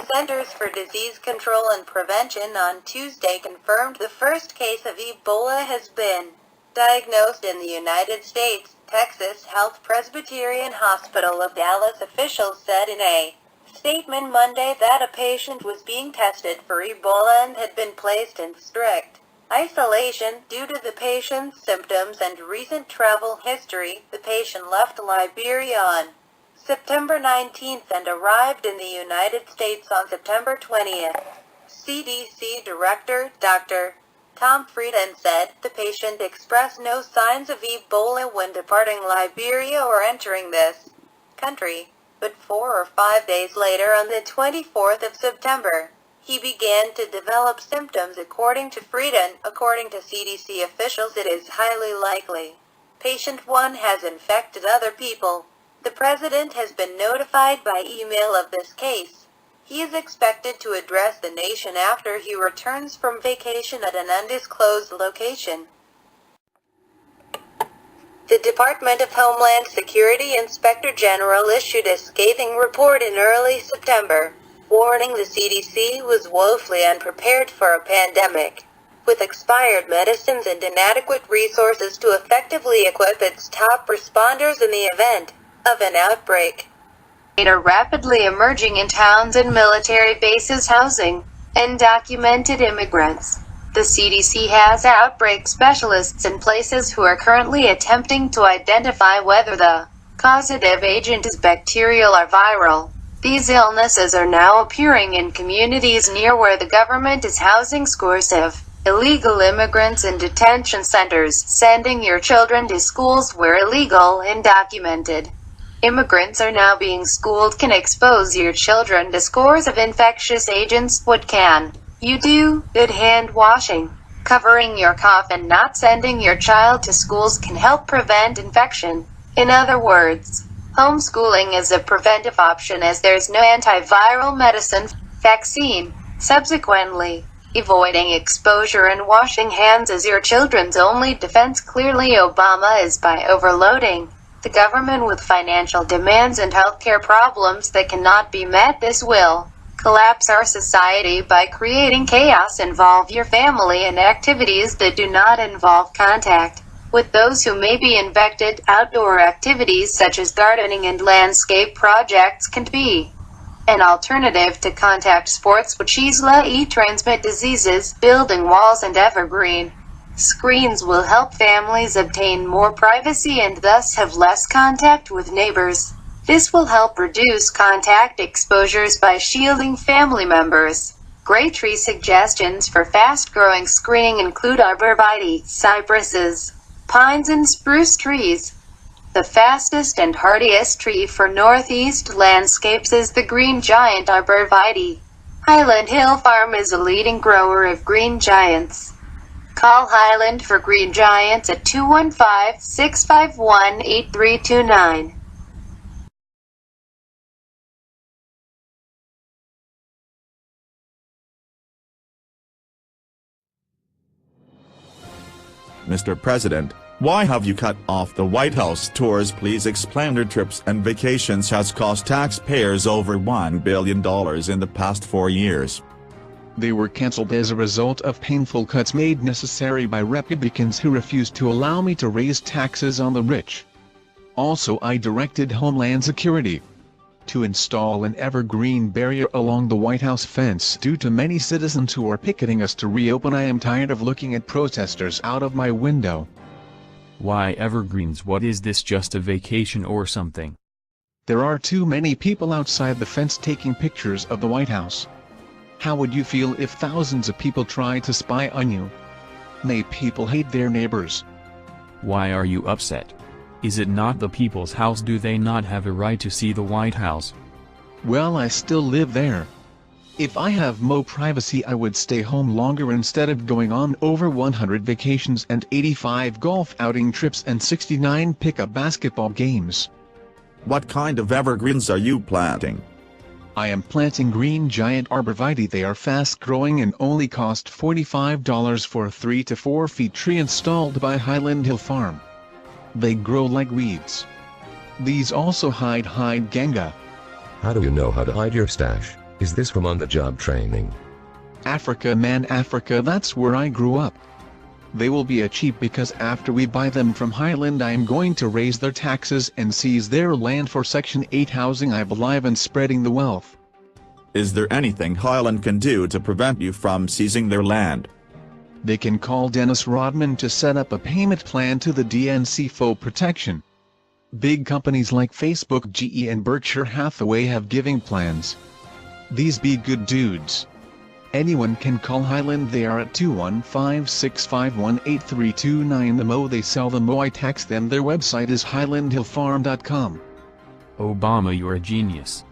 The Centers for Disease Control and Prevention on Tuesday confirmed the first case of Ebola has been diagnosed in the United States. Texas Health Presbyterian Hospital of Dallas officials said in a statement Monday that a patient was being tested for Ebola and had been placed in strict isolation due to the patient's symptoms and recent travel history. The patient left Liberia on September 19th and arrived in the United States on September 20th. CDC Director Dr. Tom Frieden said the patient expressed no signs of Ebola when departing Liberia or entering this country, but 4 or 5 days later on the 24th of September, he began to develop symptoms. According to Frieden, according to CDC officials, it is highly likely patient 1 has infected other people. The president has been notified by email of this case. He is expected to address the nation after he returns from vacation at an undisclosed location. The Department of Homeland Security Inspector General issued a scathing report in early September, warning the CDC was woefully unprepared for a pandemic, with expired medicines and inadequate resources to effectively equip its top responders in the event of an outbreak. Are rapidly emerging in towns and military bases housing undocumented immigrants. The CDC has outbreak specialists in places who are currently attempting to identify whether the causative agent is bacterial or viral. These illnesses are now appearing in communities near where the government is housing scores of illegal immigrants in detention centers. Sending your children to schools where illegal, undocumented immigrants are now being schooled can expose your children to scores of infectious agents. What can you do? Good hand washing, covering your cough, and not sending your child to schools can help prevent infection. In other words, homeschooling is a preventive option as there's no antiviral medicine, vaccine. Subsequently, avoiding exposure and washing hands is your children's only defense. Clearly, Obama is by overloading the government with financial demands and healthcare problems that cannot be met. This will collapse our society by creating chaos. Involve your family in activities that do not involve contact with those who may be infected. Outdoor activities such as gardening and landscape projects can be an alternative to contact sports which easily transmit diseases. Building walls and evergreen screens will help families obtain more privacy and thus have less contact with neighbors. This will help reduce contact exposures by shielding family members. Great tree suggestions for fast-growing screening include arborvitae, cypresses, pines and spruce trees. The fastest and hardiest tree for northeast landscapes is the green giant arborvitae. Highland Hill Farm is a leading grower of green giants. Call Highland for green giants at 215-651-8329. Mr. President, why have you cut off the White House tours? Please explain. Your trips and vacations has cost taxpayers over $1 billion in the past 4 years. They were cancelled as a result of painful cuts made necessary by Republicans who refused to allow me to raise taxes on the rich. Also, I directed Homeland Security to install an evergreen barrier along the White House fence due to many citizens who are picketing us to reopen. I am tired of looking at protesters out of my window. Why evergreens? What is this, just a vacation or something? There are too many people outside the fence taking pictures of the White House. How would you feel if thousands of people tried to spy on you? May people hate their neighbors. Why are you upset? Is it not the people's house? Do they not have a right to see the White House? Well, I still live there. If I have more privacy, I would stay home longer instead of going on over 100 vacations and 85 golf outing trips and 69 pickup basketball games. What kind of evergreens are you planting? I am planting green giant arborvitae. They are fast growing and only cost $45 for a 3 to 4 feet tree installed by Highland Hill Farm. They grow like weeds. These also hide ganga. How do you know how to hide your stash? Is this from on-the-job training? Africa man, Africa, that's where I grew up. They will be cheap because after we buy them from Highland I am going to raise their taxes and seize their land for Section 8 housing I believe in spreading the wealth. Is there anything Highland can do to prevent you from seizing their land? They can call Dennis Rodman to set up a payment plan to the DNC for protection. Big companies like Facebook, GE and Berkshire Hathaway have giving plans. These be good dudes. Anyone can call Highland. They are at 215-651-8329. The mo they sell, the mo I tax them. Their website is highlandhillfarm.com. Obama, you're a genius.